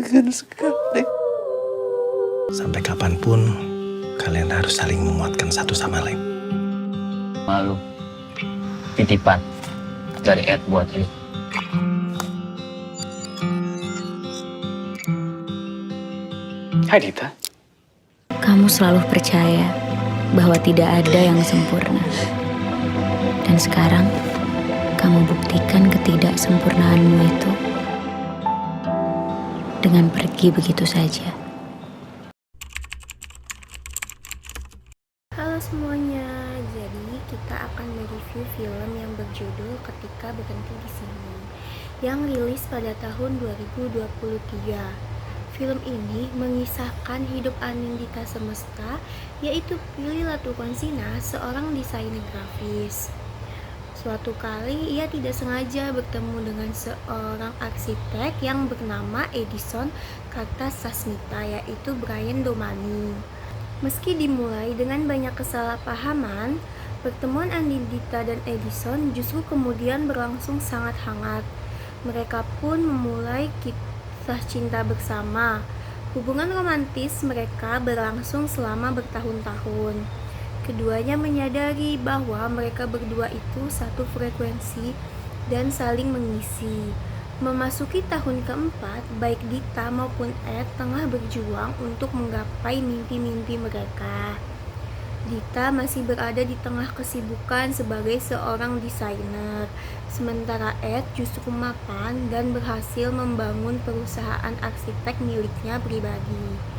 menyenangkan sekali. Sampai kapanpun kalian harus saling menguatkan satu sama lain. Malu. Titipan dari Ed buat Ed. Hai Dita. Kamu selalu percaya bahwa tidak ada yang sempurna. Dan sekarang, kamu buktikan ketidaksempurnaanmu itu dengan pergi begitu saja. Halo semuanya, jadi kita akan mereview film yang berjudul Ketika Berhenti di Sini yang rilis pada tahun 2023. Film ini mengisahkan hidup Anindita Semesta, yaitu Prilly Latukonsina, seorang desainer grafis. Suatu kali ia tidak sengaja bertemu dengan seorang arsitek yang bernama Edison Kartasasmita, yaitu Brian Domani. Meski dimulai dengan banyak kesalahpahaman, pertemuan Anindita dan Edison justru kemudian berlangsung sangat hangat. Mereka pun memulai kisah cinta bersama. Hubungan romantis mereka berlangsung selama bertahun-tahun. Keduanya menyadari bahwa mereka berdua itu satu frekuensi dan saling mengisi. Memasuki tahun keempat, baik Dita maupun Ed tengah berjuang untuk menggapai mimpi-mimpi mereka. Dita masih berada di tengah kesibukan sebagai seorang desainer, sementara Ed justru mapan dan berhasil membangun perusahaan arsitek miliknya pribadi.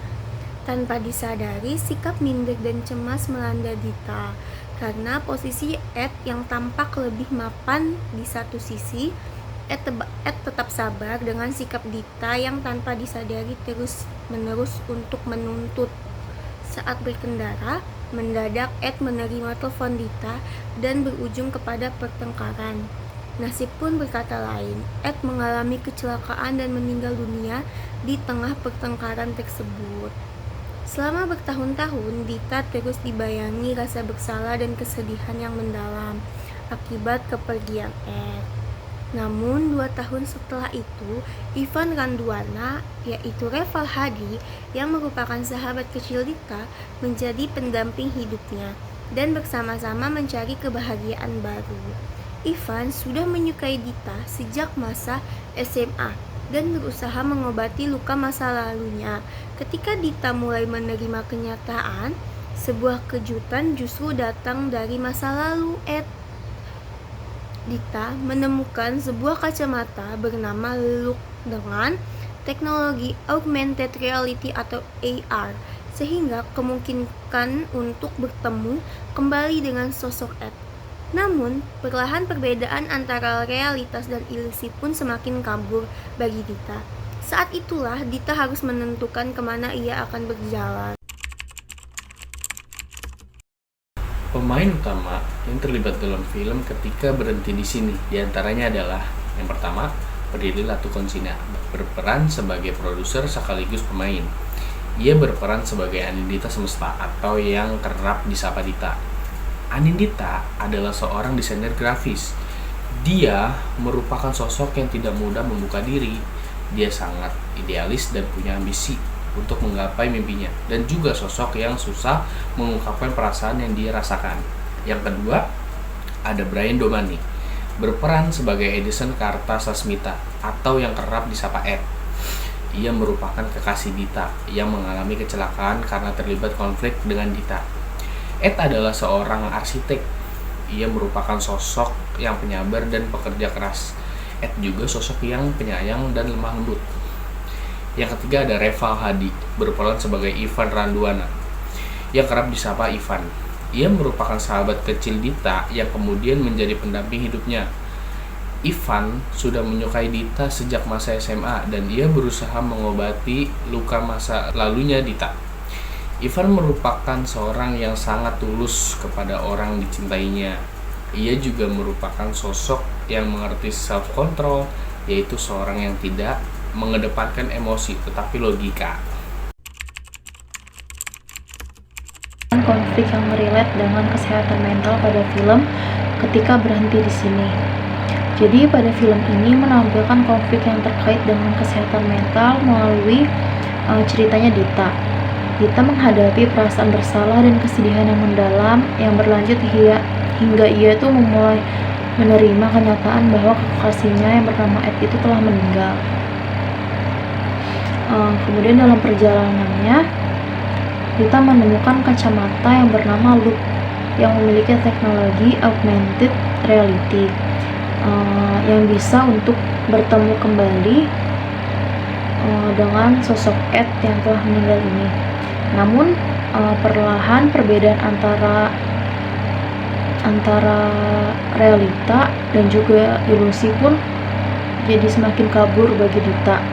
Tanpa disadari, sikap minder dan cemas melanda Dita, karena posisi Ed yang tampak lebih mapan di satu sisi, Ed tetap sabar dengan sikap Dita yang tanpa disadari terus-menerus untuk menuntut. Saat berkendara, mendadak Ed menerima telepon Dita dan berujung kepada pertengkaran. Nasib pun berkata lain, Ed mengalami kecelakaan dan meninggal dunia di tengah pertengkaran tersebut. Selama bertahun-tahun, Dita terus dibayangi rasa bersalah dan kesedihan yang mendalam akibat kepergian Ed. Namun 2 tahun setelah itu, Ivan Randuana, yaitu Reval Hadi, yang merupakan sahabat kecil Dita, menjadi pendamping hidupnya dan bersama-sama mencari kebahagiaan baru. Ivan sudah menyukai Dita sejak masa SMA dan berusaha mengobati luka masa lalunya. Ketika Dita mulai menerima kenyataan, sebuah kejutan justru datang dari masa lalu Ed. Dita menemukan sebuah kacamata bernama Look dengan teknologi augmented reality atau AR, sehingga kemungkinan untuk bertemu kembali dengan sosok Ed. Namun, perlahan perbedaan antara realitas dan ilusi pun semakin kabur bagi Dita. Saat itulah Dita harus menentukan kemana ia akan berjalan. Pemain utama yang terlibat dalam film Ketika Berhenti di Sini diantaranya adalah yang pertama, Prilly Latukonsina, berperan sebagai produser sekaligus pemain. Ia berperan sebagai Anindita Semesta atau yang kerap disapa Dita. Anindita adalah seorang desainer grafis. Dia merupakan sosok yang tidak mudah membuka diri. Dia sangat idealis dan punya ambisi untuk menggapai mimpinya, dan juga sosok yang susah mengungkapkan perasaan yang dia rasakan. Yang kedua, ada Brian Domani, berperan sebagai Edison Kartasasmita atau yang kerap disapa Ed. Ia merupakan kekasih Dita yang mengalami kecelakaan karena terlibat konflik dengan Dita. Ed adalah seorang arsitek. Ia merupakan sosok yang penyabar dan pekerja keras. Ed juga sosok yang penyayang dan lemah lembut. Yang ketiga ada Reval Hadi, berperan sebagai Ivan Randuana, yang kerap disapa Ivan. Ia merupakan sahabat kecil Dita yang kemudian menjadi pendamping hidupnya. Ivan sudah menyukai Dita sejak masa SMA dan ia berusaha mengobati luka masa lalunya Dita. Ivan merupakan seorang yang sangat tulus kepada orang dicintainya. Ia juga merupakan sosok yang mengerti self-control, yaitu seorang yang tidak mengedepankan emosi tetapi logika. Konflik yang relate dengan kesehatan mental pada film Ketika Berhenti di Sini. Jadi pada film ini menampilkan konflik yang terkait dengan kesehatan mental melalui ceritanya Dita. Dita menghadapi perasaan bersalah dan kesedihan yang mendalam yang berlanjut hingga ia itu memulai menerima kenyataan bahwa kekasihnya yang bernama Ed itu telah meninggal. Kemudian dalam perjalanannya, Dita menemukan kacamata yang bernama Loop yang memiliki teknologi augmented reality yang bisa untuk bertemu kembali dengan sosok Ed yang telah meninggal ini. Namun perlahan perbedaan antara realita dan juga ilusi pun jadi semakin kabur bagi Dita.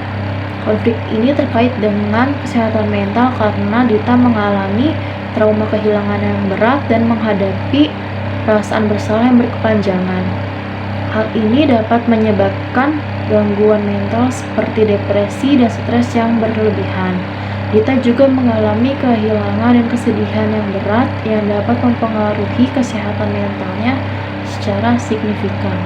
Konflik ini terkait dengan kesehatan mental karena Dita mengalami trauma kehilangan yang berat dan menghadapi perasaan bersalah yang berkepanjangan. Hal ini dapat menyebabkan gangguan mental seperti depresi dan stres yang berlebihan. Dita juga mengalami kehilangan dan kesedihan yang berat yang dapat mempengaruhi kesehatan mentalnya secara signifikan.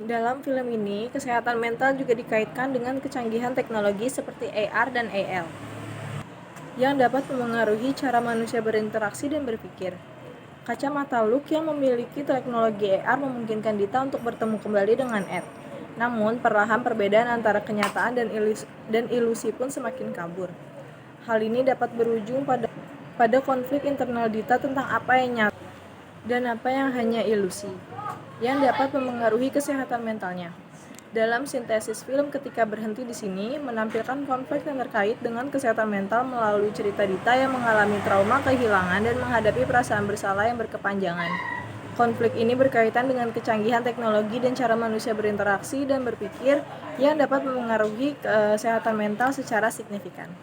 Dalam film ini, kesehatan mental juga dikaitkan dengan kecanggihan teknologi seperti AR dan AL yang dapat memengaruhi cara manusia berinteraksi dan berpikir. Kacamata Luke yang memiliki teknologi AR memungkinkan Dita untuk bertemu kembali dengan Ed. Namun, perlahan perbedaan antara kenyataan dan ilusi pun semakin kabur. Hal ini dapat berujung pada konflik internal Dita tentang apa yang nyata dan apa yang hanya ilusi, yang dapat memengaruhi kesehatan mentalnya. Dalam sintesis film Ketika Berhenti di Sini menampilkan konflik yang terkait dengan kesehatan mental melalui cerita Dita yang mengalami trauma kehilangan dan menghadapi perasaan bersalah yang berkepanjangan. Konflik ini berkaitan dengan kecanggihan teknologi dan cara manusia berinteraksi dan berpikir yang dapat memengaruhi kesehatan mental secara signifikan.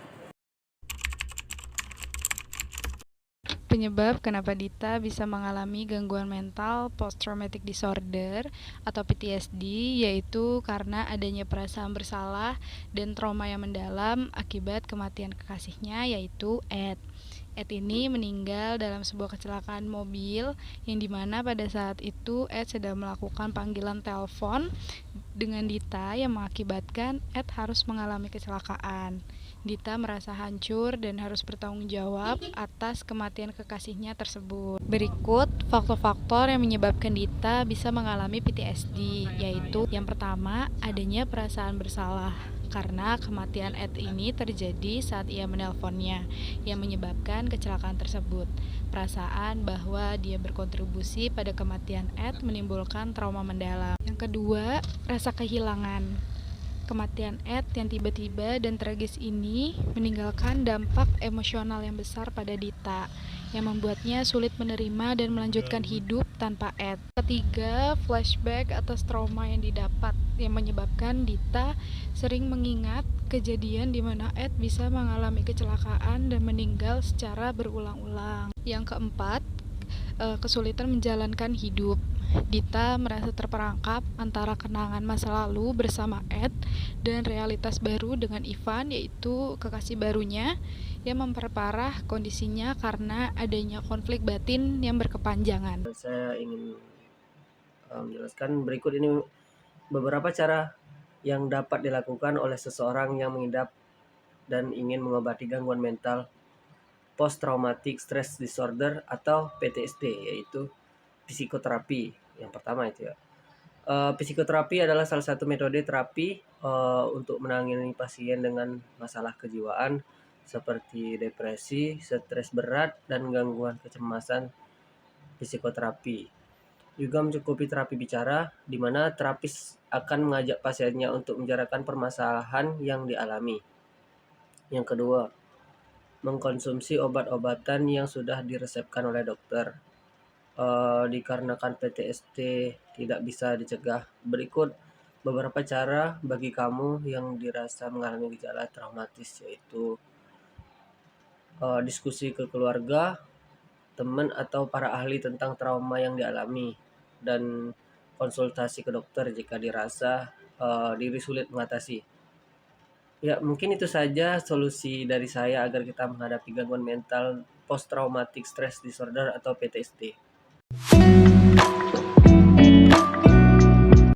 Penyebab kenapa Dita bisa mengalami gangguan mental post-traumatic disorder atau PTSD yaitu karena adanya perasaan bersalah dan trauma yang mendalam akibat kematian kekasihnya yaitu Ed. Ed ini meninggal dalam sebuah kecelakaan mobil yang dimana pada saat itu Ed sedang melakukan panggilan telepon dengan Dita yang mengakibatkan Ed harus mengalami kecelakaan. Dita merasa hancur dan harus bertanggung jawab atas kematian kekasihnya tersebut. Berikut faktor-faktor yang menyebabkan Dita bisa mengalami PTSD, yaitu yang pertama, adanya perasaan bersalah. Karena kematian Ed ini terjadi saat ia menelponnya, yang menyebabkan kecelakaan tersebut. Perasaan bahwa dia berkontribusi pada kematian Ed menimbulkan trauma mendalam. Yang kedua, rasa kehilangan. Kematian Ed yang tiba-tiba dan tragis ini meninggalkan dampak emosional yang besar pada Dita, yang membuatnya sulit menerima dan melanjutkan hidup tanpa Ed. Ketiga, flashback atas trauma yang didapat, yang menyebabkan Dita sering mengingat kejadian di mana Ed bisa mengalami kecelakaan dan meninggal secara berulang-ulang. Yang keempat, kesulitan menjalankan hidup. Dita merasa terperangkap antara kenangan masa lalu bersama Ed dan realitas baru dengan Ivan, yaitu kekasih barunya, yang memperparah kondisinya karena adanya konflik batin yang berkepanjangan. Saya ingin menjelaskan berikut ini beberapa cara yang dapat dilakukan oleh seseorang yang mengidap dan ingin mengobati gangguan mental post-traumatic stress disorder atau PTSD, yaitu psikoterapi. Yang pertama itu ya. Psikoterapi adalah salah satu metode terapi untuk menangani pasien dengan masalah kejiwaan seperti depresi, stres berat, dan gangguan kecemasan. Psikoterapi juga mencukupi terapi bicara, di mana terapis akan mengajak pasiennya untuk membicarakan permasalahan yang dialami. Yang kedua, mengkonsumsi obat-obatan yang sudah diresepkan oleh dokter. Dikarenakan PTSD tidak bisa dicegah, berikut beberapa cara bagi kamu yang dirasa mengalami gejala traumatis, yaitu diskusi ke keluarga, teman atau para ahli tentang trauma yang dialami, dan konsultasi ke dokter jika dirasa diri sulit mengatasi. Ya, mungkin itu saja solusi dari saya agar kita menghadapi gangguan mental post-traumatic stress disorder atau PTSD.